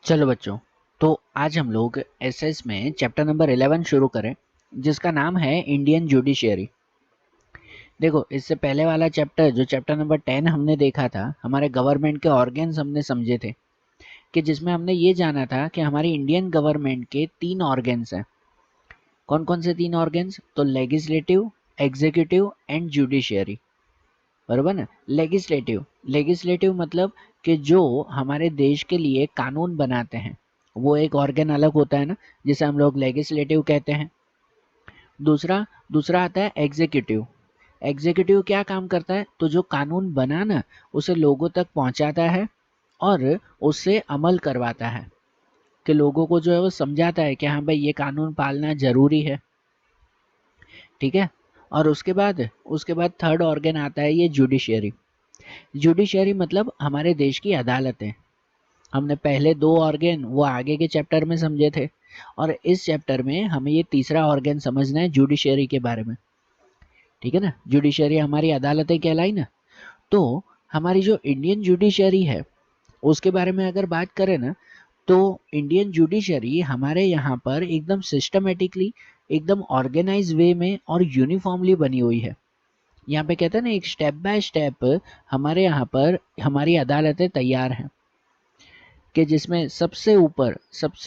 चलो बच्चों, तो आज हम लोग एसएस में चैप्टर नंबर 11 शुरू करें, जिसका नाम है इंडियन जुडिशियरी। देखो, इससे पहले वाला चैप्टर जो चैप्टर नंबर 10 हमने देखा था, हमारे गवर्नमेंट के ऑर्गन्स हमने समझे थे, कि जिसमें हमने ये जाना था कि हमारी इंडियन गवर्नमेंट के 3 ऑर्गन्स हैं। कौन कौन से 3 ऑर्गन्स? तो लेजिस्लेटिव, एग्जीक्यूटिव एंड जुडिशियरी। बरोबर ना? लेजिस्लेटिव, लेजिस्लेटिव मतलब कि जो हमारे देश के लिए कानून बनाते हैं, वो एक ऑर्गन अलग होता है ना, जिसे हम लोग लेजिस्लेटिव कहते हैं। दूसरा दूसरा आता है एग्जीक्यूटिव। एग्जीक्यूटिव क्या काम करता है? तो जो कानून बना ना, उसे लोगों तक पहुंचाता है और उससे अमल करवाता है, कि लोगों को जो है वो समझाता है कि हाँ भाई, ये कानून पालना जरूरी है। ठीक है। और उसके बाद थर्ड ऑर्गन आता है ये जुडिशियरी। जुडिशरी मतलब हमारे देश की अदालतें। हमने पहले 2 ऑर्गन वो आगे के चैप्टर में समझे थे, और इस चैप्टर में हमें ये तीसरा ऑर्गन समझना है जुडिशरी के बारे में। ठीक है ना? जुडिशरी हमारी अदालतें कहलाई ना। तो हमारी जो इंडियन जुडिशरी है, उसके बारे में अगर बात करें ना, तो इंडियन जुडिशरी हमारे यहाँ पर एकदम सिस्टमेटिकली, एकदम ऑर्गेनाइज वे में और यूनिफॉर्मली बनी हुई है। यहाँ पे कहते हैं ना, एक स्टेप बाय स्टेप हमारे यहाँ पर हमारी अदालतें तैयार हैं, कि जिसमें सबसे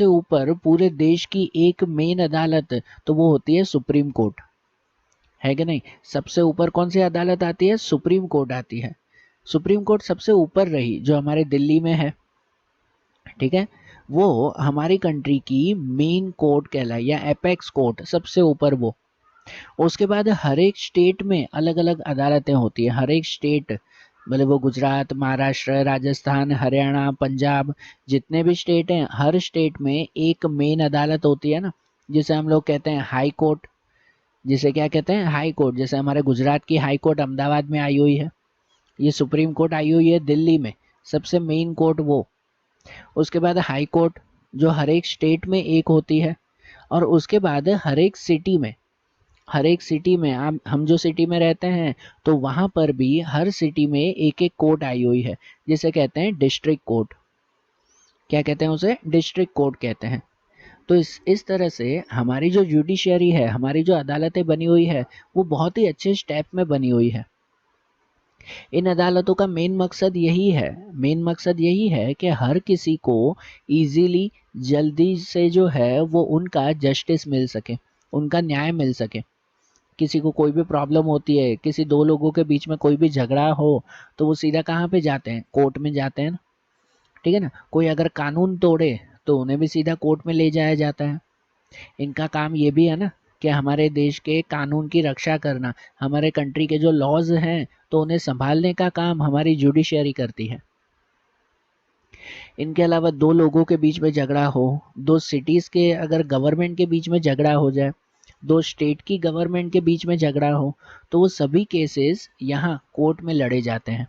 ऊपर पूरे देश की एक मेन अदालत, तो वो होती है सुप्रीम कोर्ट। है कि नहीं? सबसे ऊपर कौन सी अदालत आती है? सुप्रीम कोर्ट आती है। सुप्रीम कोर्ट सबसे ऊपर रही, जो हमारे दिल्ली में है। ठीक है। वो हमारी कंट्री की मेन कोर्ट कहलाई, या एपेक्स कोर्ट, सबसे ऊपर वो। उसके बाद हर एक स्टेट में अलग अलग अदालतें होती है। हर एक स्टेट मतलब वो गुजरात, महाराष्ट्र, राजस्थान, हरियाणा, पंजाब, जितने भी स्टेट हैं, हर स्टेट में एक मेन अदालत होती है ना, जिसे हम लोग कहते हैं हाई कोर्ट। जिसे क्या कहते हैं? High court. जैसे हमारे गुजरात की हाई कोर्ट अहमदाबाद में आई हुई है, ये सुप्रीम कोर्ट आई हुई है दिल्ली में, सबसे मेन कोर्ट वो। उसके बाद हाई कोर्ट, जो हर एक स्टेट में एक होती है। और उसके बाद हर एक सिटी में हम जो सिटी में रहते हैं, तो वहाँ पर भी हर सिटी में एक एक कोर्ट आई हुई है, जिसे कहते हैं डिस्ट्रिक्ट कोर्ट। क्या कहते हैं उसे? डिस्ट्रिक्ट कोर्ट कहते हैं। तो इस तरह से हमारी जो जुडिशरी है, हमारी जो अदालतें बनी हुई है, वो बहुत ही अच्छे स्टेप में बनी हुई है। इन अदालतों का मेन मकसद यही है कि हर किसी को इजीली, जल्दी से जो है वो उनका जस्टिस मिल सके, उनका न्याय मिल सके। किसी को कोई भी प्रॉब्लम होती है, किसी 2 लोगों के बीच में कोई भी झगड़ा हो, तो वो सीधा कहाँ पे जाते हैं? कोर्ट में जाते हैं ना। ठीक है ना? कोई अगर कानून तोड़े, तो उन्हें भी सीधा कोर्ट में ले जाया जाता है। इनका काम ये भी है ना, कि हमारे देश के कानून की रक्षा करना, हमारे कंट्री के जो लॉज हैं, तो उन्हें संभालने का काम हमारी जुडिशरी करती है। इनके अलावा 2 लोगों के बीच में झगड़ा हो, 2 सिटीज के अगर गवर्नमेंट के बीच में झगड़ा हो जाए, 2 स्टेट की गवर्नमेंट के बीच में झगड़ा हो, तो वो सभी केसेस यहाँ कोर्ट में लड़े जाते हैं।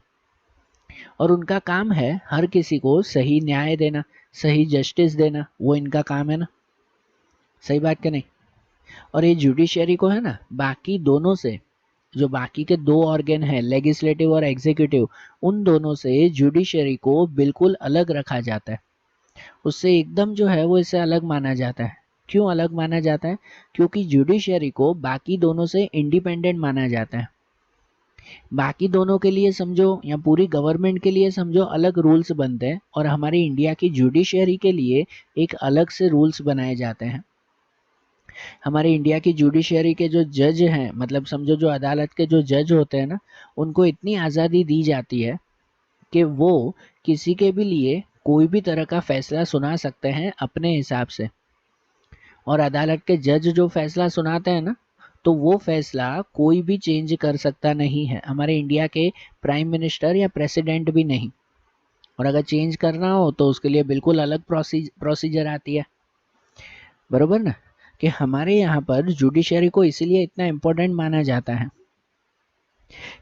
और उनका काम है हर किसी को सही न्याय देना, सही जस्टिस देना, वो इनका काम है ना। सही बात क्या नहीं? और ये जुडिशरी को है ना, बाकी दोनों से, जो बाकी के 2 ऑर्गन हैं, लेजिस्लेटिव और एग्जीक्यूटिव, उन दोनों से जुडिशरी को बिल्कुल अलग रखा जाता है। उससे एकदम जो है वो इसे अलग माना जाता है। क्यों अलग माना जाता है? क्योंकि जुडिशरी को बाकी दोनों से इंडिपेंडेंट माना जाता है। बाकी दोनों के लिए समझो, या पूरी गवर्नमेंट के लिए समझो, अलग रूल्स बनते हैं, और हमारी इंडिया की जुडिशरी के लिए एक अलग से रूल्स बनाए जाते हैं। हमारे इंडिया की जुडिशरी के जो जज हैं, मतलब समझो जो अदालत के जो जज होते हैं ना, उनको इतनी आज़ादी दी जाती है कि वो किसी के भी लिए कोई भी तरह का फैसला सुना सकते हैं अपने हिसाब से। और अदालत के जज जो फैसला सुनाते हैं ना, तो वो फैसला कोई भी चेंज कर सकता नहीं है, हमारे इंडिया के प्राइम मिनिस्टर या प्रेसिडेंट भी नहीं। और अगर चेंज करना हो, तो उसके लिए बिल्कुल अलग प्रोसीजर आती है। बरोबर ना? कि हमारे यहाँ पर जुडिशरी को इसीलिए इतना इम्पोर्टेंट माना जाता है,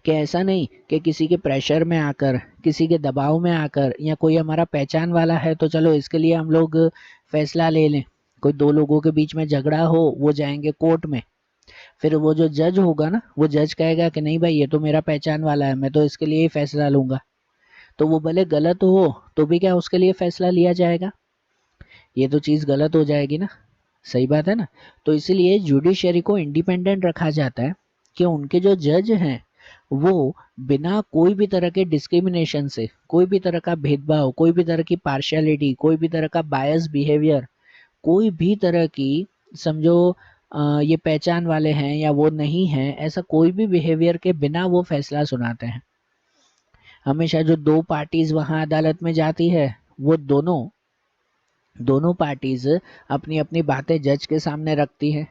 कि ऐसा नहीं कि किसी के प्रेशर में आकर, किसी के दबाव में आकर, या कोई हमारा पहचान वाला है तो चलो इसके लिए हम लोग फैसला ले लें। कोई 2 लोगों के बीच में झगड़ा हो, वो जाएंगे कोर्ट में, फिर वो जो जज होगा ना, वो जज कहेगा कि नहीं भाई, ये तो मेरा पहचान वाला है, मैं तो इसके लिए ही फैसला लूंगा। तो वो भले गलत हो, तो भी क्या उसके लिए फैसला लिया जाएगा? ये तो चीज़ गलत हो जाएगी ना, सही बात है ना। तो इसीलिए जुडिशरी को इंडिपेंडेंट रखा जाता है कि उनके जो जज हैं वो बिना कोई भी तरह के डिस्क्रिमिनेशन से, कोई भी तरह का भेदभाव, कोई भी तरह की पार्शियलिटी, कोई भी तरह का बायस बिहेवियर, कोई भी तरह की, समझो ये पहचान वाले हैं या वो नहीं हैं, ऐसा कोई भी बिहेवियर के बिना वो फैसला सुनाते हैं। हमेशा जो दो पार्टीज वहां अदालत में जाती है वो दोनों दोनों पार्टीज अपनी अपनी बातें जज के सामने रखती है,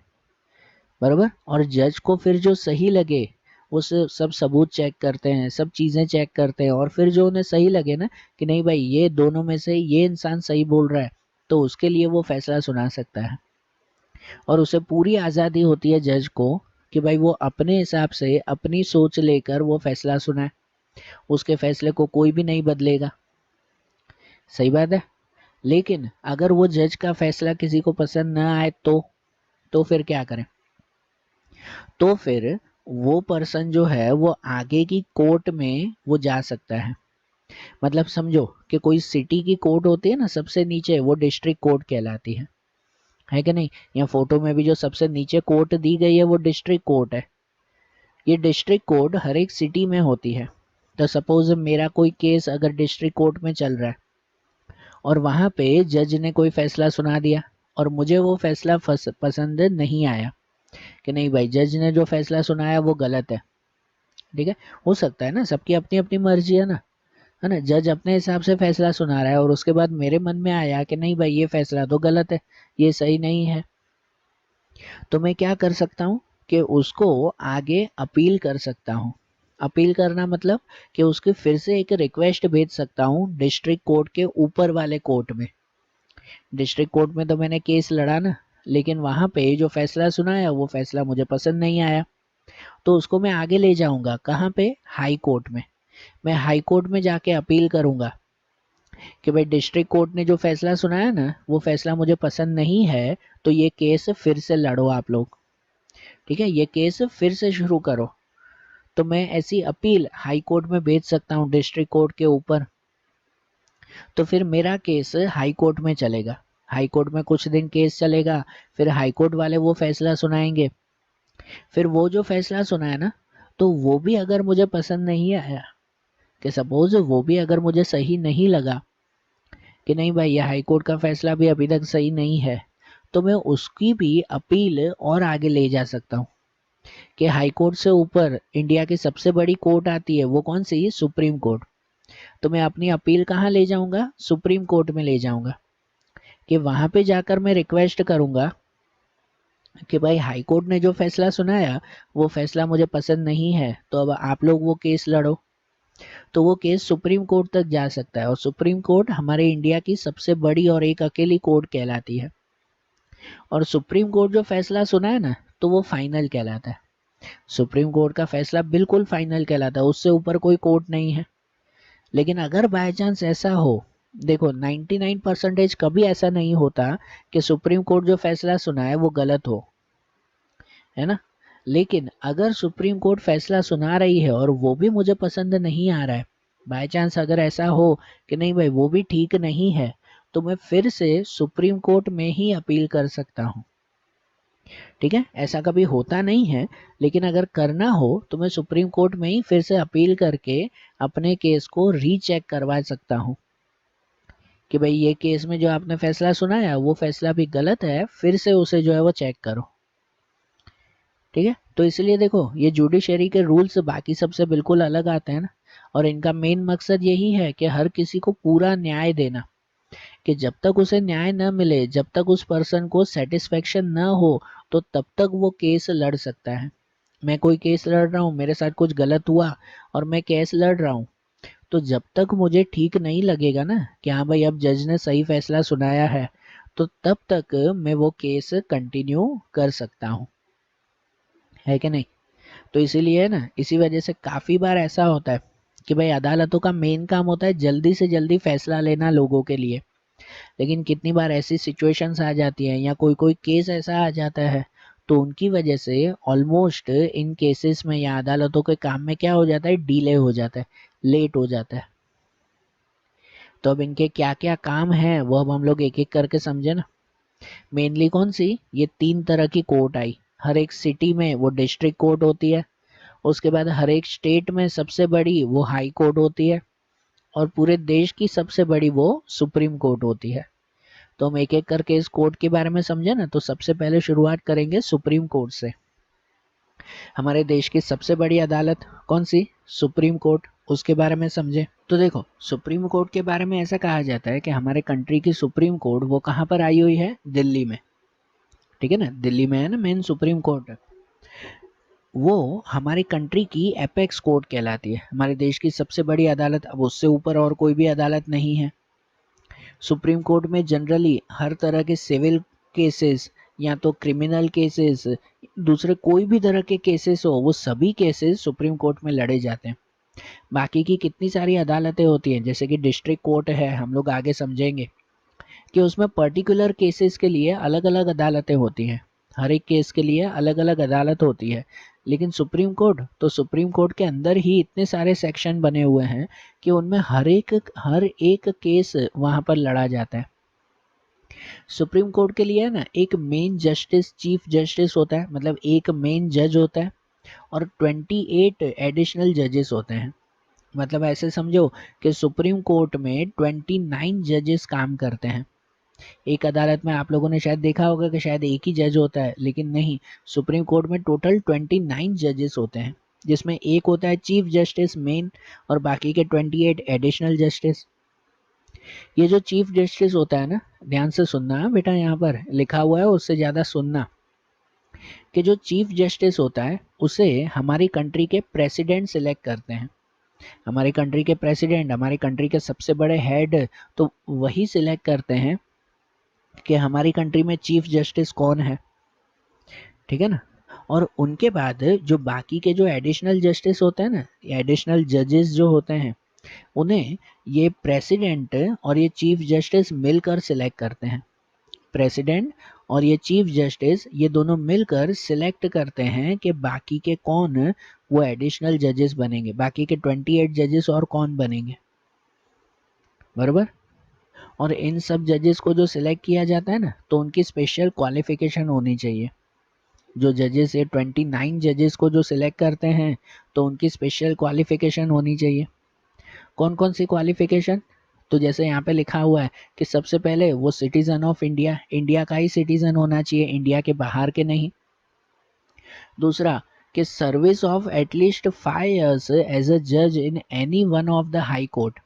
बराबर। और जज को फिर जो सही लगे वो सब सबूत चेक करते हैं, सब चीज़ें चेक करते हैं, और फिर जो उन्हें सही लगे ना कि नहीं भाई ये दोनों में से ये इंसान सही बोल रहा है, तो उसके लिए वो फैसला सुना सकता है। और उसे पूरी आज़ादी होती है जज को कि भाई वो अपने हिसाब से अपनी सोच लेकर वो फैसला सुनाए, उसके फैसले को कोई भी नहीं बदलेगा, सही बात है। लेकिन अगर वो जज का फैसला किसी को पसंद न आए तो फिर क्या करें? तो फिर वो पर्सन जो है वो आगे की कोर्ट में वो जा सकता है। मतलब समझो कि कोई सिटी की कोर्ट होती है ना सबसे नीचे, वो डिस्ट्रिक्ट कोर्ट कहलाती है कि नहीं? या फोटो में भी जो सबसे नीचे कोर्ट दी गई है वो डिस्ट्रिक्ट कोर्ट है। ये डिस्ट्रिक्ट कोर्ट हर एक सिटी में होती है। तो सपोज मेरा कोई केस अगर डिस्ट्रिक्ट कोर्ट में चल रहा है और वहाँ पे जज ने कोई फैसला सुना दिया और मुझे वो फैसला पसंद नहीं आया कि नहीं भाई जज ने जो फैसला सुनाया वो गलत है, ठीक है। हो सकता है ना, सबकी अपनी अपनी मर्जी है ना। जज अपने हिसाब से फैसला सुना रहा है और उसके बाद मेरे मन में आया कि नहीं भाई ये फैसला तो गलत है, ये सही नहीं है, तो मैं क्या कर सकता हूँ कि उसको आगे अपील कर सकता हूँ। अपील करना मतलब कि उसके फिर से एक रिक्वेस्ट भेज सकता हूँ डिस्ट्रिक्ट कोर्ट के ऊपर वाले कोर्ट में। डिस्ट्रिक्ट कोर्ट में तो मैंने केस लड़ा ना, लेकिन वहाँ पे जो फैसला सुनाया वो फैसला मुझे पसंद नहीं आया, तो उसको मैं आगे ले जाऊंगा। कहाँ पे? हाई कोर्ट में। मैं हाई कोर्ट में जाके अपील करूंगा कि भाई डिस्ट्रिक्ट कोर्ट ने जो फैसला सुनाया ना वो फैसला मुझे पसंद नहीं है, तो ये केस फिर से लड़ो आप लोग, ठीक है, ये केस फिर से शुरू करो। तो मैं ऐसी अपील हाई कोर्ट में भेज सकता हूँ डिस्ट्रिक्ट कोर्ट के ऊपर। तो फिर मेरा केस हाई कोर्ट में चलेगा, हाई कोर्ट में कुछ दिन केस चलेगा, फिर हाई कोर्ट वाले वो फैसला सुनाएंगे। फिर वो जो फैसला सुनाया ना, तो वो भी अगर मुझे पसंद नहीं आया, कि सपोज वो भी अगर मुझे सही नहीं लगा कि नहीं भाई ये हाई कोर्ट का फैसला भी अभी तक सही नहीं है, तो मैं उसकी भी अपील और आगे ले जा सकता हूँ कि हाई कोर्ट से ऊपर इंडिया की सबसे बड़ी कोर्ट आती है, वो कौन सी है? Supreme court. तो मैं अपनी अपील कहाँ ले जाऊंगा? सुप्रीम कोर्ट में ले जाऊंगा, कि वहां पे जाकर मैं रिक्वेस्ट करूंगा कि भाई हाई कोर्ट ने जो फैसला सुनाया वो फैसला मुझे पसंद नहीं है, तो अब आप लोग वो केस लड़ो। तो वो केस सुप्रीम कोर्ट तक जा सकता है, और सुप्रीम कोर्ट हमारे इंडिया की सबसे बड़ी और एक अकेली कोर्ट कहलाती है। और सुप्रीम कोर्ट जो फैसला सुना है ना, तो वो फाइनल कहलाता है। सुप्रीम कोर्ट का फैसला बिल्कुल फाइनल कहलाता है, उससे ऊपर कोई कोर्ट नहीं है। लेकिन अगर बाय चांस ऐसा हो, देखो 99% कभी ऐसा नहीं होता कि सुप्रीम कोर्ट जो फैसला सुना है वो गलत हो, है ना। लेकिन अगर सुप्रीम कोर्ट फैसला सुना रही है और वो भी मुझे पसंद नहीं आ रहा है, बाय चांस अगर ऐसा हो कि नहीं भाई वो भी ठीक नहीं है, तो मैं फिर से सुप्रीम कोर्ट में ही अपील कर सकता हूँ, ठीक है। ऐसा कभी होता नहीं है, लेकिन अगर करना हो तो मैं सुप्रीम कोर्ट में ही फिर से अपील करके अपने केस को रीचेक करवा सकता हूँ कि भाई ये केस में जो आपने फैसला सुनाया वो फैसला भी गलत है, फिर से उसे जो है वो चेक करो, ठीक है। तो इसलिए देखो ये जुडिशरी के रूल्स बाकी सबसे बिल्कुल अलग आते हैं ना, और इनका मेन मकसद यही है कि हर किसी को पूरा न्याय देना, कि जब तक उसे न्याय न मिले, जब तक उस पर्सन को सेटिस्फेक्शन न हो, तो तब तक वो केस लड़ सकता है। मैं कोई केस लड़ रहा हूँ, मेरे साथ कुछ गलत हुआ और मैं केस लड़ रहा हूँ, तो जब तक मुझे ठीक नहीं लगेगा ना कि हाँ भाई अब जज ने सही फैसला सुनाया है, तो तब तक मैं वो केस कंटिन्यू कर सकता हूँ, है कि नहीं। तो इसीलिए ना, इसी वजह से काफ़ी बार ऐसा होता है कि भाई अदालतों का मेन काम होता है जल्दी से जल्दी फैसला लेना लोगों के लिए। लेकिन कितनी बार ऐसी सिचुएशंस आ जाती हैं या कोई कोई केस ऐसा आ जाता है, तो उनकी वजह से ऑलमोस्ट इन केसेस में या अदालतों के काम में क्या हो जाता है? डिले हो जाता है, लेट हो जाता है। तो अब इनके क्या क्या काम है वो अब हम लोग एक एक करके समझे ना। मेनली कौन सी, ये 3 तरह की कोर्ट आई। हर एक सिटी में वो डिस्ट्रिक्ट कोर्ट होती है, उसके बाद हर एक स्टेट में सबसे बड़ी वो हाई कोर्ट होती है, और पूरे देश की सबसे बड़ी वो सुप्रीम कोर्ट होती है। तो हम एक एक करके इस कोर्ट के बारे में समझे ना। तो सबसे पहले शुरुआत करेंगे सुप्रीम कोर्ट से। हमारे देश की सबसे बड़ी अदालत कौन सी, सुप्रीम कोर्ट, उसके बारे में समझे। तो देखो, सुप्रीम कोर्ट के बारे में ऐसा कहा जाता है कि हमारे कंट्री की सुप्रीम कोर्ट वो कहाँ पर आई हुई है, दिल्ली में। ठीक है ना, दिल्ली में है ना मेन सुप्रीम कोर्ट। वो हमारी कंट्री की एपेक्स कोर्ट कहलाती है, हमारे देश की सबसे बड़ी अदालत। अब उससे ऊपर और कोई भी अदालत नहीं है। सुप्रीम कोर्ट में जनरली हर तरह के सिविल केसेस या तो क्रिमिनल केसेस, दूसरे कोई भी तरह के केसेस हो, वो सभी केसेस सुप्रीम कोर्ट में लड़े जाते हैं। बाकी की कितनी सारी अदालतें होती हैं, जैसे कि डिस्ट्रिक्ट कोर्ट है, हम लोग आगे समझेंगे कि उसमें पर्टिकुलर केसेस के लिए अलग अलग अदालतें होती हैं। हर एक केस के लिए अलग अलग अदालत होती है। लेकिन सुप्रीम कोर्ट, तो सुप्रीम कोर्ट के अंदर ही इतने सारे सेक्शन बने हुए हैं कि उनमें हर एक केस वहां पर लड़ा जाता है। सुप्रीम कोर्ट के लिए ना एक मेन जस्टिस, चीफ जस्टिस होता है, मतलब एक मेन जज होता है, और 28 एडिशनल जजेस होते हैं। मतलब ऐसे समझो कि सुप्रीम कोर्ट में 29 जजेस काम करते हैं। एक अदालत में आप लोगों ने शायद देखा होगा कि शायद एक ही जज होता है, लेकिन नहीं, सुप्रीम कोर्ट में टोटल 29 जजेस होते हैं, जिसमें एक होता है चीफ जस्टिस मेन, और बाकी के 28 एडिशनल जस्टिस। ये जो चीफ जस्टिस होता है ना, ध्यान से सुनना बेटा, यहाँ पर लिखा हुआ है, उससे ज़्यादा सुनना, कि जो चीफ जस्टिस होता है उसे हमारी कंट्री के प्रेसिडेंट सिलेक्ट करते हैं। हमारी कंट्री के प्रेसिडेंट, हमारी कंट्री के सबसे बड़े हेड, तो वही सिलेक्ट करते हैं कि हमारी कंट्री में चीफ जस्टिस कौन है। ठीक है ना। और उनके बाद जो बाकी के जो एडिशनल जस्टिस होते हैं ना, एडिशनल जजेस जो होते हैं, उन्हें ये प्रेसिडेंट और ये चीफ जस्टिस मिलकर सिलेक्ट करते हैं। प्रेसिडेंट और ये चीफ जस्टिस, ये दोनों मिलकर सिलेक्ट करते हैं कि बाकी के कौन वो एडिशनल जजेस बनेंगे, बाकी के 28 जजेस और कौन बनेंगे, बराबर। और इन सब जजेस को जो सिलेक्ट किया जाता है ना, तो उनकी स्पेशल क्वालिफिकेशन होनी चाहिए। जो जजेस, ये 29 जजेस को जो सिलेक्ट करते हैं, तो उनकी स्पेशल क्वालिफिकेशन होनी चाहिए। कौन कौन सी क्वालिफिकेशन, तो जैसे यहाँ पे लिखा हुआ है कि सबसे पहले वो सिटीजन ऑफ इंडिया, इंडिया का ही सिटीजन होना चाहिए, इंडिया के बाहर के नहीं। दूसरा, कि service of at least 5 years as a जज in any one of the high court.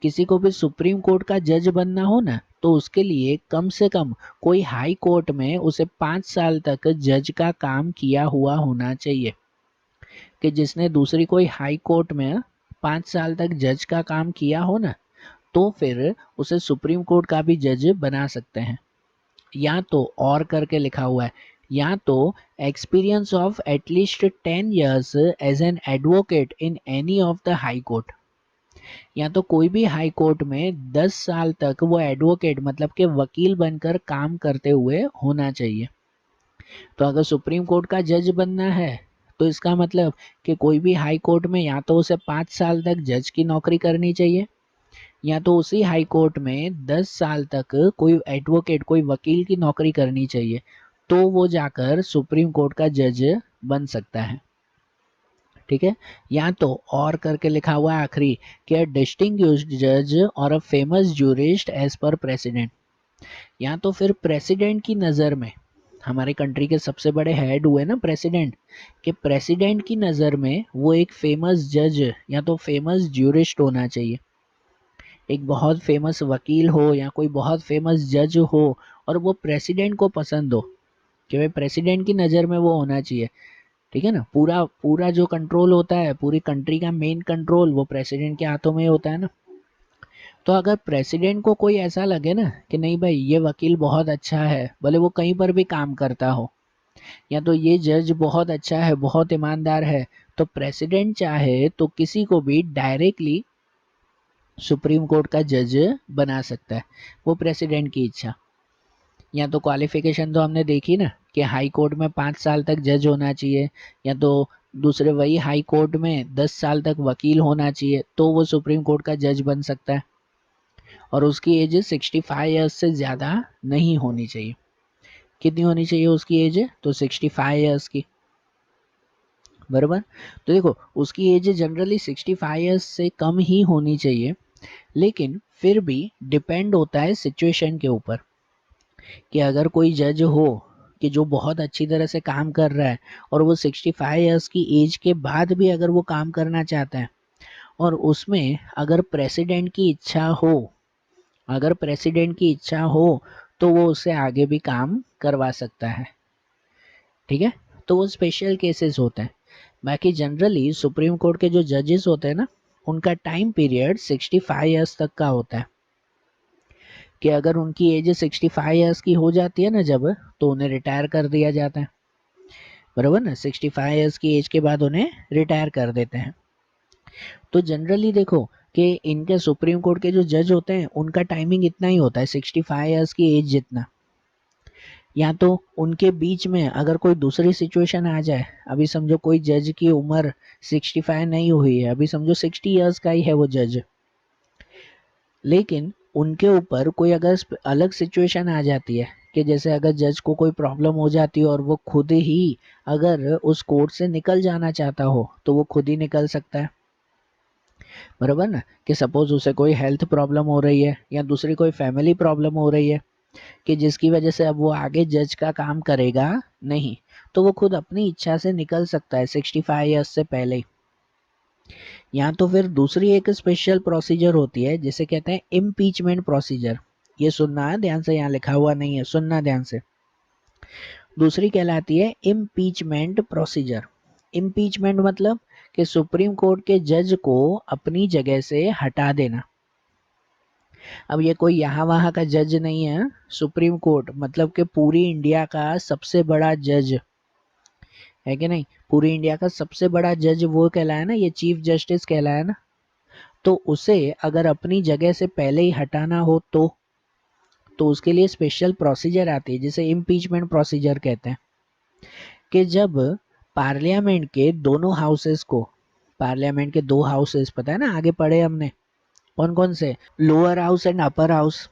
किसी को भी सुप्रीम कोर्ट का जज बनना हो ना, तो उसके लिए कम से कम कोई हाई कोर्ट में उसे 5 साल तक जज का काम किया हुआ होना चाहिए। कि जिसने दूसरी कोई हाई कोर्ट में 5 साल तक जज का काम किया हो ना, तो फिर उसे सुप्रीम कोर्ट का भी जज बना सकते हैं। या तो और करके लिखा हुआ है, या तो experience of at least 10 years as an advocate in any of the high court. या तो कोई भी हाई कोर्ट में 10 साल तक वो एडवोकेट, मतलब के वकील बनकर काम करते हुए होना चाहिए। तो अगर सुप्रीम कोर्ट का जज बनना है, तो इसका मतलब कि कोई भी हाई कोर्ट में या तो उसे 5 साल तक जज की नौकरी करनी चाहिए, या तो उसी हाई कोर्ट में 10 साल तक कोई एडवोकेट, कोई वकील की नौकरी करनी चाहिए, तो वो जाकर सुप्रीम कोर्ट का जज बन सकता है। ठीक है। या तो और करके लिखा हुआ है आखिरी, कि डिस्टिंग्विश्ड जज और a famous jurist as per president. या तो फिर प्रेसिडेंट की नज़र में, हमारे कंट्री के सबसे बड़े हेड हुए ना प्रेसिडेंट, कि प्रेसिडेंट की नज़र में वो एक फेमस जज या तो फेमस ज्यूरिस्ट होना चाहिए। एक बहुत फेमस वकील हो या कोई बहुत फेमस जज हो, और वो प्रेसिडेंट को पसंद हो, कि भाई प्रेसिडेंट की नज़र में वो होना चाहिए। ठीक है ना, पूरा पूरा जो कंट्रोल होता है, पूरी कंट्री का मेन कंट्रोल वो प्रेसिडेंट के हाथों में होता है ना। तो अगर प्रेसिडेंट को कोई ऐसा लगे ना कि नहीं भाई ये वकील बहुत अच्छा है, भले वो कहीं पर भी काम करता हो, या तो ये जज बहुत अच्छा है, बहुत ईमानदार है, तो प्रेसिडेंट चाहे तो किसी को भी डायरेक्टली सुप्रीम कोर्ट का जज बना सकता है, वो प्रेसिडेंट की इच्छा। या तो क्वालिफिकेशन तो हमने देखी ना, कि हाई कोर्ट में 5 साल तक जज होना चाहिए, या तो दूसरे वही हाई कोर्ट में 10 साल तक वकील होना चाहिए, तो वो सुप्रीम कोर्ट का जज बन सकता है। और उसकी एज 65 ईयर्स से ज़्यादा नहीं होनी चाहिए। कितनी होनी चाहिए उसकी एज? तो 65 ईयर्स की, बराबर। तो देखो उसकी एज जनरली 65 ईयर्स से कम ही होनी चाहिए, लेकिन फिर भी डिपेंड होता है सिचुएशन के ऊपर कि अगर कोई जज हो कि जो बहुत अच्छी तरह से काम कर रहा है और वो 65 इयर्स की एज के बाद भी अगर वो काम करना चाहता है और उसमें अगर प्रेसिडेंट की इच्छा हो, अगर प्रेसिडेंट की इच्छा हो तो वो उससे आगे भी काम करवा सकता है, ठीक है। तो वो स्पेशल केसेस होते हैं। बाकी जनरली सुप्रीम कोर्ट के जो जजेस होते हैं ना, उनका टाइम पीरियड 65 इयर्स तक का होता है कि अगर उनकी एज 65 इयर्स की हो जाती है ना जब, तो उन्हें रिटायर कर दिया जाता है, बराबर ना। 65 इयर्स की एज के बाद उन्हें रिटायर कर देते हैं। तो जनरली देखो कि इनके सुप्रीम कोर्ट के जो जज होते हैं उनका टाइमिंग इतना ही होता है 65 इयर्स की एज जितना। या तो उनके बीच में अगर कोई दूसरी सिचुएशन आ जाए, अभी समझो कोई जज की उम्र 65 नहीं हुई है, अभी समझो 60 इयर्स का ही है वो जज, लेकिन उनके ऊपर कोई अगर अलग सिचुएशन आ जाती है कि जैसे अगर जज को कोई प्रॉब्लम हो जाती है और वो खुद ही अगर उस कोर्ट से निकल जाना चाहता हो तो वो खुद ही निकल सकता है, बराबर ना। कि सपोज उसे कोई हेल्थ प्रॉब्लम हो रही है या दूसरी कोई फैमिली प्रॉब्लम हो रही है कि जिसकी वजह से अब वो आगे जज का काम करेगा नहीं, तो वो खुद अपनी इच्छा से निकल सकता है 65 ईयर्स से पहले ही। या तो फिर दूसरी एक स्पेशल प्रोसीजर होती है जिसे कहते हैं इम्पीचमेंट प्रोसीजर। ये सुनना है ध्यान से, यहाँ लिखा हुआ नहीं है, सुनना ध्यान से। दूसरी कहलाती है इम्पीचमेंट प्रोसीजर। इम्पीचमेंट मतलब कि सुप्रीम कोर्ट के जज को अपनी जगह से हटा देना। अब ये कोई यहाँ वहाँ का जज नहीं है, सुप्रीम कोर्ट मतलब कि पूरी इंडिया का सबसे बड़ा जज है कि नहीं। पूरी इंडिया का सबसे बड़ा जज वो कहलाया ना, ये चीफ जस्टिस कहलाया ना। तो उसे अगर अपनी जगह से पहले ही हटाना हो तो उसके लिए स्पेशल प्रोसीजर आती है जिसे इम्पीचमेंट प्रोसीजर कहते हैं। कि जब पार्लियामेंट के दोनों हाउसेस को, पार्लियामेंट के दो हाउसेस पता है ना, आगे पढ़े हमने कौन कौन से, lower house and upper house,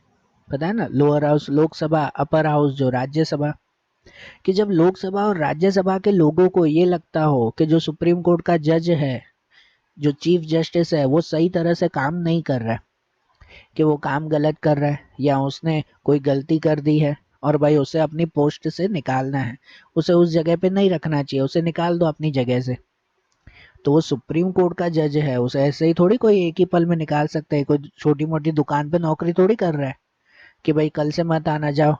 पता है ना। Lower house Lok Sabha, upper house जो राज्यसभा। कि जब लोकसभा और राज्यसभा के लोगों को ये लगता हो कि जो सुप्रीम कोर्ट का जज है, जो चीफ जस्टिस है, वो सही तरह से काम नहीं कर रहा है, कि वो काम गलत कर रहा है या उसने कोई गलती कर दी है और भाई उसे अपनी पोस्ट से निकालना है, उसे उस जगह पे नहीं रखना चाहिए, उसे निकाल दो अपनी जगह से। तो वो सुप्रीम कोर्ट का जज है, उसे ऐसे ही थोड़ी कोई एक ही पल में निकाल सकते हैं। कोई छोटी मोटी दुकान पे नौकरी थोड़ी कर रहा है कि भाई कल से मत आना, जाओ।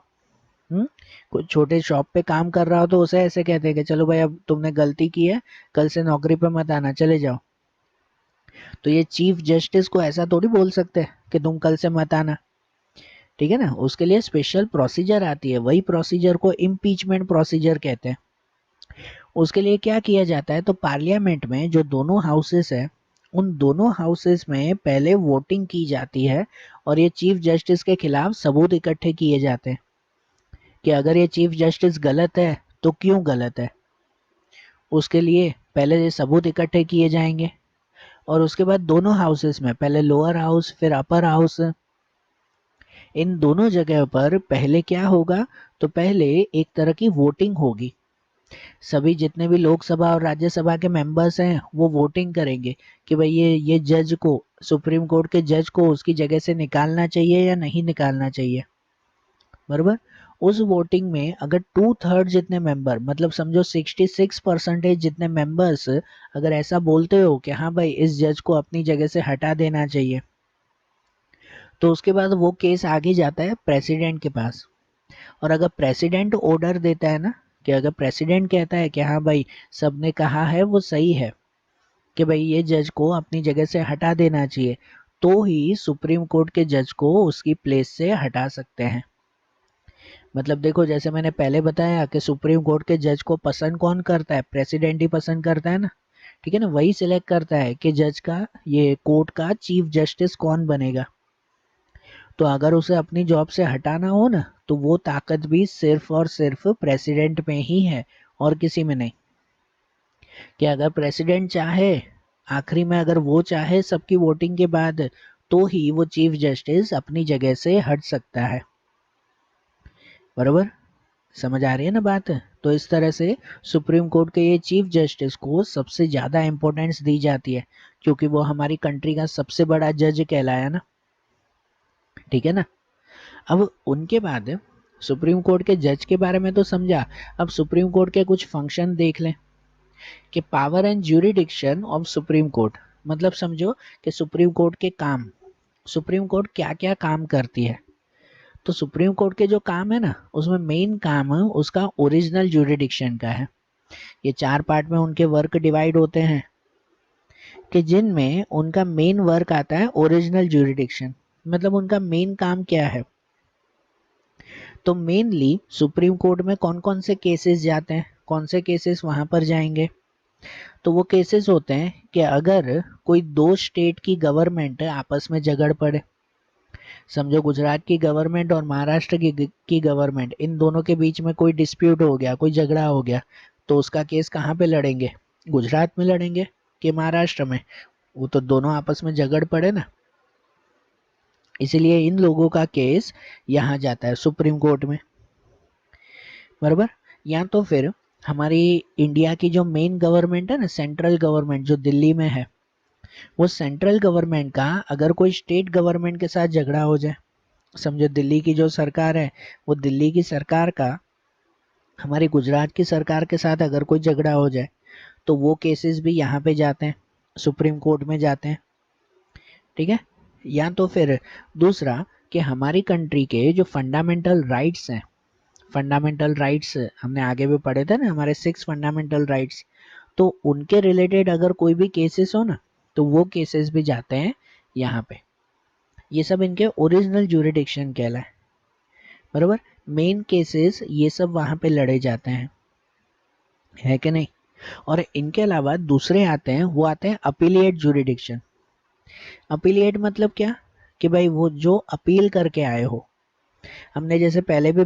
कोई छोटे शॉप पे काम कर रहा हो तो उसे ऐसे कहते हैं कि चलो भाई अब तुमने गलती की है, कल से नौकरी पे मत आना, चले जाओ। तो ये चीफ जस्टिस को ऐसा थोड़ी बोल सकते हैं कि तुम कल से मत आना, ठीक है ना। उसके लिए स्पेशल प्रोसीजर आती है, वही प्रोसीजर को इम्पीचमेंट प्रोसीजर कहते हैं। उसके लिए क्या किया जाता है, तो पार्लियामेंट में जो दोनों हाउसेस है, उन दोनों हाउसेस में पहले वोटिंग की जाती है और ये चीफ जस्टिस के खिलाफ सबूत इकट्ठे किए जाते हैं कि अगर ये चीफ जस्टिस गलत है तो क्यों गलत है। उसके लिए पहले ये सबूत इकट्ठे किए जाएंगे और उसके बाद दोनों हाउसेस में, पहले लोअर हाउस फिर अपर हाउस, इन दोनों जगह पर पहले क्या होगा, तो पहले एक तरह की वोटिंग होगी। सभी जितने भी लोकसभा और राज्यसभा के मेंबर्स हैं वो वोटिंग करेंगे कि भाई ये जज को, सुप्रीम कोर्ट के जज को उसकी जगह से निकालना चाहिए या नहीं निकालना चाहिए, बराबर। उस वोटिंग में अगर 2/3 जितने मेंबर, मतलब समझो 66% जितने मेंबर्स अगर ऐसा बोलते हो कि हाँ भाई इस जज को अपनी जगह से हटा देना चाहिए, तो उसके बाद वो केस आगे जाता है प्रेसिडेंट के पास। और अगर प्रेसिडेंट ऑर्डर देता है ना, कि अगर प्रेसिडेंट कहता है कि हाँ भाई सबने कहा है वो सही है कि भाई ये जज को अपनी जगह से हटा देना चाहिए, तो ही सुप्रीम कोर्ट के जज को उसकी प्लेस से हटा सकते हैं। मतलब देखो जैसे मैंने पहले बताया कि सुप्रीम कोर्ट के जज को पसंद कौन करता है, प्रेसिडेंट ही पसंद करता है ना, ठीक है ना। वही सिलेक्ट करता है कि जज का, ये कोर्ट का चीफ जस्टिस कौन बनेगा। तो अगर उसे अपनी जॉब से हटाना हो ना, तो वो ताकत भी सिर्फ और सिर्फ प्रेसिडेंट में ही है और किसी में नहीं। कि अगर प्रेसिडेंट चाहे, आखिरी में अगर वो चाहे सबकी वोटिंग के बाद, तो ही वो चीफ जस्टिस अपनी जगह से हट सकता है। बराबर, समझ आ रही है ना बात? तो इस तरह से सुप्रीम कोर्ट के ये चीफ जस्टिस को सबसे ज़्यादा इम्पोर्टेंस दी जाती है, क्योंकि वो हमारी कंट्री का सबसे बड़ा जज कहलाया ना। ठीक है ना? अब उनके बाद सुप्रीम कोर्ट के जज के बारे में तो समझा, अब सुप्रीम कोर्ट के कुछ फंक्शन देख लें कि power and jurisdiction of supreme court, मतलब समझो कि सुप्रीम कोर्ट के काम, सुप्रीम कोर्ट क्या क्या काम करती है। तो सुप्रीम कोर्ट के जो काम है ना, उसमें मेन काम उसका ओरिजिनल ज्यूरिडिक्शन का है। ये 4 पार्ट में उनके वर्क डिवाइड होते हैं, कि जिनमें उनका मेन वर्क आता है ओरिजिनल ज्यूरिडिक्शन, मतलब उनका मेन काम क्या है। तो मेनली सुप्रीम कोर्ट में कौन कौन से केसेस जाते हैं, कौन से केसेस वहां पर जाएंगे। तो वो केसेस होते हैं कि अगर कोई दो स्टेट की गवर्नमेंट आपस में झगड़ पड़े, समझो गुजरात की गवर्नमेंट और महाराष्ट्र की गवर्नमेंट, इन दोनों के बीच में कोई डिस्प्यूट हो गया, कोई झगड़ा हो गया, तो उसका केस कहाँ पे लड़ेंगे? गुजरात में लड़ेंगे कि महाराष्ट्र में? वो तो दोनों आपस में झगड़ पड़े ना, इसलिए इन लोगों का केस यहाँ जाता है सुप्रीम कोर्ट में। बराबर। या तो फिर हमारी इंडिया की जो मेन गवर्नमेंट है ना, सेंट्रल गवर्नमेंट जो दिल्ली में है, वो सेंट्रल गवर्नमेंट का अगर कोई स्टेट गवर्नमेंट के साथ झगड़ा हो जाए, समझो दिल्ली की जो सरकार है, वो दिल्ली की सरकार का हमारी गुजरात की सरकार के साथ अगर कोई झगड़ा हो जाए, तो वो केसेस भी यहाँ पे जाते हैं, सुप्रीम कोर्ट में जाते हैं। ठीक है? या तो फिर दूसरा, कि हमारी कंट्री के जो फंडामेंटल राइट्स हैं, फंडामेंटल राइट्स हमने आगे भी पढ़े थे ना, हमारे 6 फंडामेंटल राइट्स, तो उनके रिलेटेड अगर कोई भी केसेस हो ना, तो वो केसेस भी जाते हैं यहाँ पे। ये सब इनके ओरिजिनल ज्यूरिडिक्शन कहलाए। बराबर। मेन केसेस ये सब वहाँ पे लड़े जाते हैं, है कि नहीं? और इनके अलावा दूसरे आते हैं, वो आते हैं अपीलिएट ज्यूरिडिक्शन। अपीलिएट मतलब क्या? कि भाई वो जो अपील करके आए हो, हमने जैसे पहले भी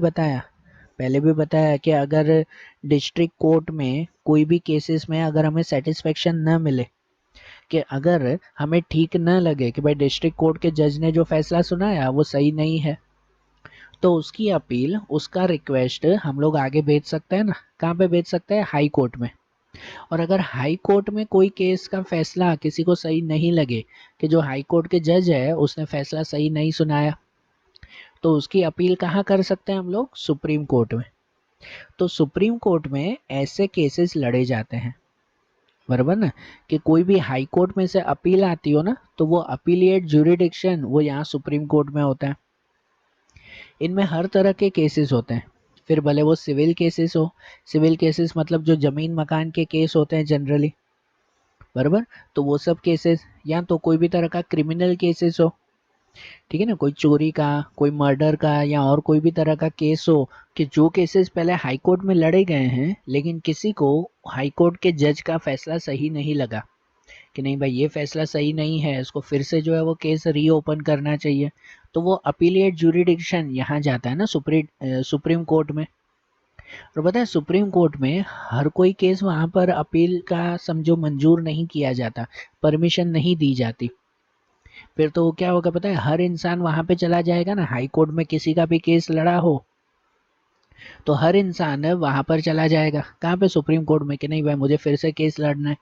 बताया कि अगर डिस्ट्रिक्ट कोर्ट में कोई भी केसेस में अगर हमें सेटिस्फेक्शन न मिले, कि अगर हमें ठीक न लगे कि भाई डिस्ट्रिक्ट कोर्ट के जज ने जो फैसला सुनाया वो सही नहीं है, तो उसकी अपील, उसका रिक्वेस्ट हम लोग आगे भेज सकते हैं ना। कहाँ पे भेज सकते हैं? हाई कोर्ट में। और अगर हाई कोर्ट में कोई केस का फैसला किसी को सही नहीं लगे, कि जो हाई कोर्ट के जज है उसने फैसला सही नहीं सुनाया, तो उसकी अपील कहाँ कर सकते हैं हम लोग? सुप्रीम कोर्ट में। तो सुप्रीम कोर्ट में ऐसे केसेस लड़े जाते हैं। बराबर ना? कि कोई भी हाई कोर्ट में से अपील आती हो ना, तो वो अपीलिएट ज्यूरिडिक्शन वो यहाँ सुप्रीम कोर्ट में होता है। इनमें हर तरह के केसेस होते हैं, फिर भले वो सिविल केसेस हो, सिविल केसेस मतलब जो जमीन मकान के केस होते हैं जनरली। बराबर। तो वो सब केसेस, या तो कोई भी तरह का क्रिमिनल केसेस हो, ठीक है ना, कोई चोरी का, कोई मर्डर का, या और कोई भी तरह का केस हो, कि जो केसेस पहले हाई कोर्ट में लड़े गए हैं, लेकिन किसी को हाई कोर्ट के जज का फैसला सही नहीं लगा, कि नहीं भाई ये फैसला सही नहीं है, इसको फिर से जो है वो केस रीओपन करना चाहिए, तो वो अपीलिएट ज्यूरिडिक्शन यहाँ जाता है ना सुप्रीम कोर्ट में। और पता है सुप्रीम कोर्ट में हर कोई केस वहां पर अपील का समझो मंजूर नहीं किया जाता, परमिशन नहीं दी जाती। फिर तो क्या होगा पता है, हर इंसान वहां पे चला जाएगा ना, हाई कोर्ट में किसी का भी केस लड़ा हो, तो हर इंसान वहां पर चला जाएगा, कहाँ पे? सुप्रीम कोर्ट में, कि नहीं भाई मुझे फिर से केस लड़ना है।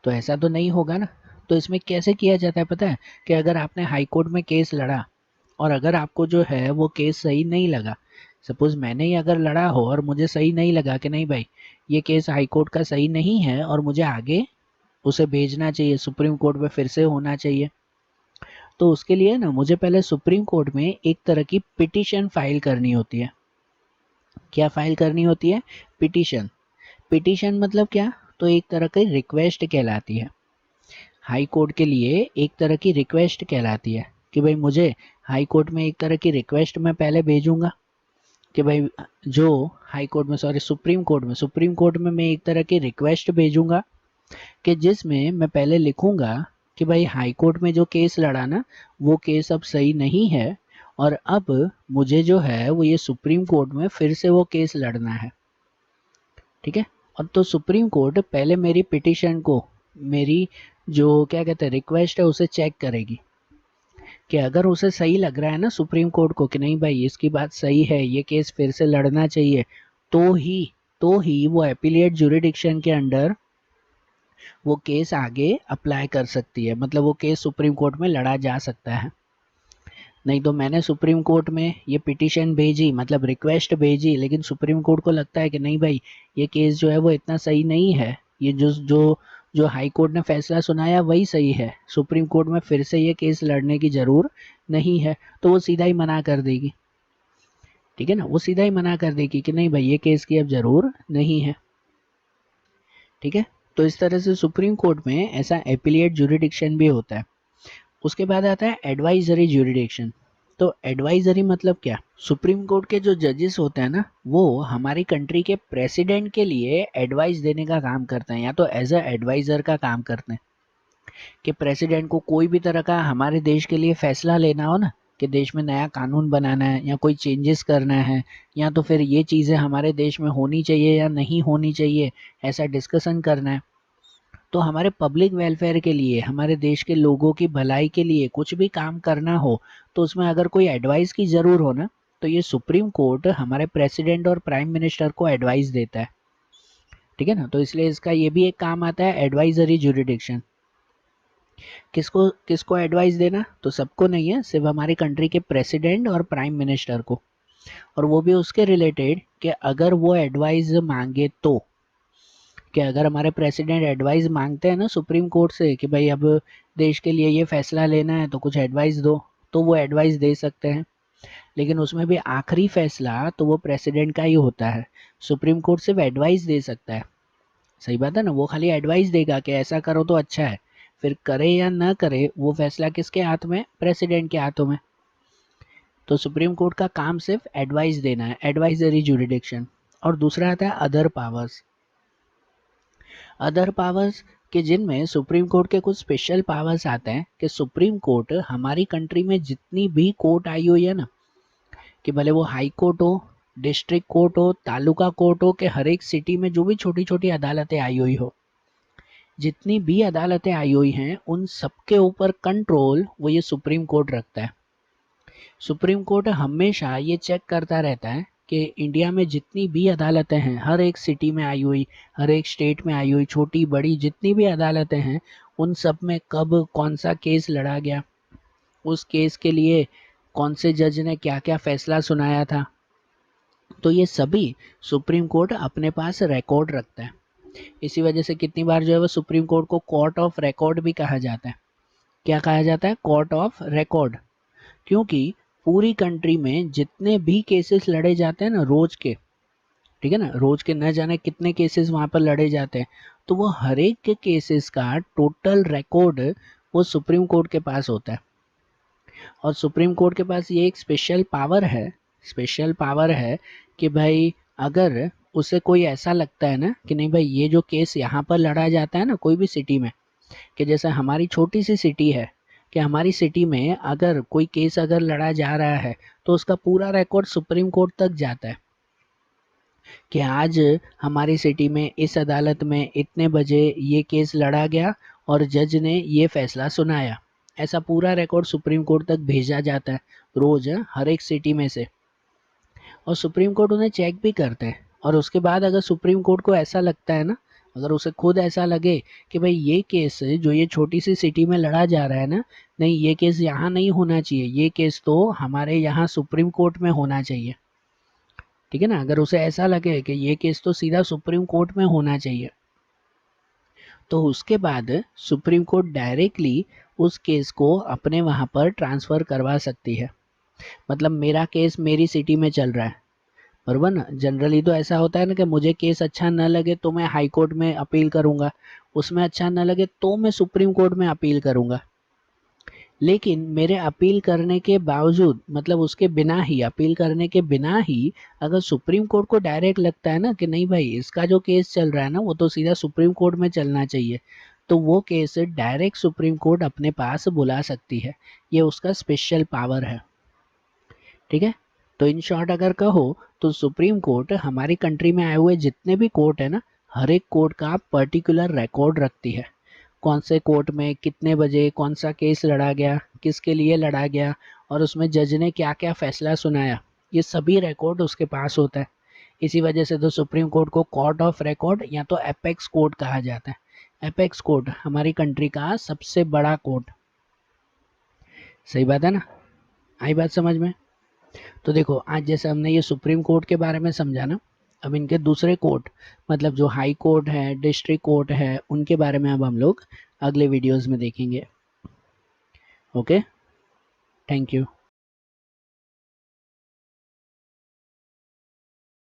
तो ऐसा तो नहीं होगा ना। तो इसमें कैसे किया जाता है पता है, कि अगर आपने हाई कोर्ट में केस लड़ा और अगर आपको जो है वो केस सही नहीं लगा, सपोज मैंने ही अगर लड़ा हो और मुझे सही नहीं लगा कि नहीं भाई ये केस हाई कोर्ट का सही नहीं है और मुझे आगे उसे भेजना चाहिए, सुप्रीम कोर्ट में फिर से होना चाहिए, तो उसके लिए ना मुझे पहले सुप्रीम कोर्ट में एक तरह की पिटीशन फाइल करनी होती है। क्या फाइल करनी होती है? पिटीशन। पिटीशन मतलब क्या? तो एक तरह की रिक्वेस्ट कहलाती है, हाई कोर्ट के लिए एक तरह की रिक्वेस्ट कहलाती है, कि भाई मुझे हाई कोर्ट में एक तरह की रिक्वेस्ट मैं पहले भेजूंगा, कि भाई जो हाई कोर्ट में, सॉरी सुप्रीम कोर्ट में मैं एक तरह की रिक्वेस्ट भेजूंगा, कि जिसमें मैं पहले लिखूंगा कि भाई हाई कोर्ट में जो केस लड़ा ना, वो केस अब सही नहीं है, और अब मुझे जो है वो ये सुप्रीम कोर्ट में फिर से वो केस लड़ना है। ठीक है? और तो सुप्रीम कोर्ट पहले मेरी पिटीशन को, मेरी जो क्या कहते हैं रिक्वेस्ट है, उसे चेक करेगी, कि अगर उसे सही लग रहा है ना सुप्रीम कोर्ट को कि नहीं भाई इसकी बात सही है, ये केस फिर से लड़ना चाहिए, तो ही वो एपिलिएट जुरिडिक्शन के अंडर वो केस आगे अप्लाई कर सकती है, मतलब वो केस सुप्रीम कोर्ट में लड़ा जा सकता है। नहीं तो मैंने सुप्रीम कोर्ट में ये पिटीशन भेजी, मतलब रिक्वेस्ट भेजी, लेकिन सुप्रीम कोर्ट को लगता है कि नहीं भाई ये केस जो है वो इतना सही नहीं है, ये जो जो जो हाई कोर्ट ने फैसला सुनाया वही सही है, सुप्रीम कोर्ट में फिर से ये केस लड़ने की जरूर नहीं है, तो वो सीधा ही मना कर देगी। ठीक है ना, वो सीधा ही मना कर देगी कि नहीं भाई ये केस की अब जरूर नहीं है। ठीक है, तो इस तरह से सुप्रीम कोर्ट में ऐसा एपिलिएट जुरिडिक्शन भी होता है। उसके बाद आता है एडवाइजरी ज्यूरिडिक्शन। तो एडवाइजरी मतलब क्या, सुप्रीम कोर्ट के जो जजेस होते हैं ना वो हमारी कंट्री के प्रेसिडेंट के लिए एडवाइस देने का काम करते हैं, या तो एज अ एडवाइजर का काम करते हैं कि प्रेसिडेंट को कोई भी तरह का हमारे देश के लिए फैसला लेना हो ना, कि देश में नया कानून बनाना है या कोई चेंजेस करना है, या तो फिर ये चीज़ें हमारे देश में होनी चाहिए या नहीं होनी चाहिए, ऐसा डिस्कशन करना है, तो हमारे पब्लिक वेलफेयर के लिए, हमारे देश के लोगों की भलाई के लिए कुछ भी काम करना हो, तो उसमें अगर कोई एडवाइस की ज़रूर हो ना, तो ये सुप्रीम कोर्ट हमारे प्रेसिडेंट और प्राइम मिनिस्टर को एडवाइस देता है। ठीक है ना, तो इसलिए इसका ये भी एक काम आता है एडवाइजरी जुरिडिक्शन। किसको किसको एडवाइस देना, तो सबको नहीं है, सिर्फ हमारी कंट्री के प्रेसिडेंट और प्राइम मिनिस्टर को, और वो भी उसके रिलेटेड कि अगर वो एडवाइस मांगे तो, कि अगर हमारे प्रेसिडेंट एडवाइस मांगते हैं ना सुप्रीम कोर्ट से कि भाई अब देश के लिए ये फैसला लेना है तो कुछ एडवाइस दो, तो वो एडवाइस दे सकते हैं, लेकिन उसमें भी आखिरी फैसला तो वो प्रेसिडेंट का ही होता है, सुप्रीम कोर्ट सिर्फ एडवाइस दे सकता है। सही बात है ना, वो खाली एडवाइस देगा कि ऐसा करो तो अच्छा है, फिर करे या ना करे वो फैसला किसके हाथ में, प्रेसिडेंट के हाथों में। तो सुप्रीम कोर्ट का काम सिर्फ एडवाइस देना है, एडवाइजरी जुरिडिक्शन। और दूसरा आता है अदर पावर्स। अदर पावर्स के जिनमें सुप्रीम कोर्ट के कुछ स्पेशल पावर्स आते हैं कि सुप्रीम कोर्ट हमारी कंट्री में जितनी भी कोर्ट आई हुई है ना, कि भले वो हाई कोर्ट हो, डिस्ट्रिक्ट कोर्ट हो, तालुका कोर्ट हो, कि हर एक सिटी में जो भी छोटी छोटी अदालतें आई हुई हो, जितनी भी अदालतें आई हुई हैं उन सबके ऊपर कंट्रोल वो ये सुप्रीम कोर्ट रखता है। सुप्रीम कोर्ट हमेशा ये चेक करता रहता है कि इंडिया में जितनी भी अदालतें हैं, हर एक सिटी में आई हुई, हर एक स्टेट में आई हुई, छोटी बड़ी जितनी भी अदालतें हैं, उन सब में कब कौन सा केस लड़ा गया, उस केस के लिए कौन से जज ने क्या क्या फैसला सुनाया था, तो ये सभी सुप्रीम कोर्ट अपने पास रिकॉर्ड रखता है। इसी वजह से कितनी बार जो है वो सुप्रीम कोर्ट को कोर्ट ऑफ रिकॉर्ड भी कहा जाता है। क्या कहा जाता है, कोर्ट ऑफ रिकॉर्ड, क्योंकि पूरी कंट्री में जितने भी केसेस लड़े जाते हैं ना रोज के, ठीक है ना, रोज के न जाने कितने केसेस वहां पर लड़े जाते हैं, तो वो हर एक के केसेस का टोटल रिकॉर्ड वो सुप्रीम कोर्ट के पास होता है। और सुप्रीम कोर्ट के पास ये एक स्पेशल पावर है कि भाई अगर उसे कोई ऐसा लगता है ना कि नहीं भाई ये जो केस यहाँ पर लड़ा जाता है ना कोई भी सिटी में, कि जैसे हमारी छोटी सी सिटी है, कि हमारी सिटी में अगर कोई केस अगर लड़ा जा रहा है तो उसका पूरा रिकॉर्ड सुप्रीम कोर्ट तक जाता है, कि आज हमारी सिटी में इस अदालत में इतने बजे ये केस लड़ा गया और जज ने ये फैसला सुनाया, ऐसा पूरा रिकॉर्ड सुप्रीम कोर्ट तक भेजा जाता है रोज, हर एक सिटी में से। और सुप्रीम कोर्ट उन्हें चेक भी करते हैं, और उसके बाद अगर सुप्रीम कोर्ट को ऐसा लगता है ना, अगर उसे खुद ऐसा लगे कि भाई ये केस जो ये छोटी सी सिटी में लड़ा जा रहा है ना, नहीं ये केस यहाँ नहीं होना चाहिए, ये केस तो हमारे यहाँ सुप्रीम कोर्ट में होना चाहिए, ठीक है ना, अगर उसे ऐसा लगे कि ये केस तो सीधा सुप्रीम कोर्ट में होना चाहिए, तो उसके बाद सुप्रीम कोर्ट डायरेक्टली उस केस को अपने वहाँ पर ट्रांसफ़र करवा सकती है। मतलब मेरा केस मेरी सिटी में चल रहा है, बराबर ना, जनरली तो ऐसा होता है ना कि मुझे केस अच्छा न लगे तो मैं हाई कोर्ट में अपील करूंगा, उसमें अच्छा न लगे तो मैं सुप्रीम कोर्ट में अपील करूंगा, लेकिन मेरे अपील करने के बावजूद, मतलब उसके बिना ही, अपील करने के बिना ही अगर सुप्रीम कोर्ट को डायरेक्ट लगता है ना कि नहीं भाई इसका जो केस चल रहा है ना वो तो सीधा सुप्रीम कोर्ट में चलना चाहिए, तो वो केस डायरेक्ट सुप्रीम कोर्ट अपने पास बुला सकती है, ये उसका स्पेशल पावर है। ठीक है, तो इन शॉर्ट अगर कहो तो सुप्रीम कोर्ट हमारी कंट्री में आए हुए जितने भी कोर्ट है ना, हर एक कोर्ट का पर्टिकुलर रिकॉर्ड रखती है, कौन से कोर्ट में कितने बजे कौन सा केस लड़ा गया, किसके लिए लड़ा गया, और उसमें जज ने क्या क्या फैसला सुनाया, ये सभी रिकॉर्ड उसके पास होता है। इसी वजह से तो सुप्रीम कोर्ट को कोर्ट ऑफ रिकॉर्ड या तो एपेक्स कोर्ट कहा जाता है। एपेक्स कोर्ट हमारी कंट्री का सबसे बड़ा कोर्ट। सही बात है ना, आई बात समझ में। तो देखो आज जैसे हमने ये सुप्रीम कोर्ट के बारे में समझा ना, अब इनके दूसरे कोर्ट मतलब जो हाई कोर्ट है, डिस्ट्रिक्ट कोर्ट है, उनके बारे में अब हम लोग अगले वीडियोस में देखेंगे। Okay, thank you.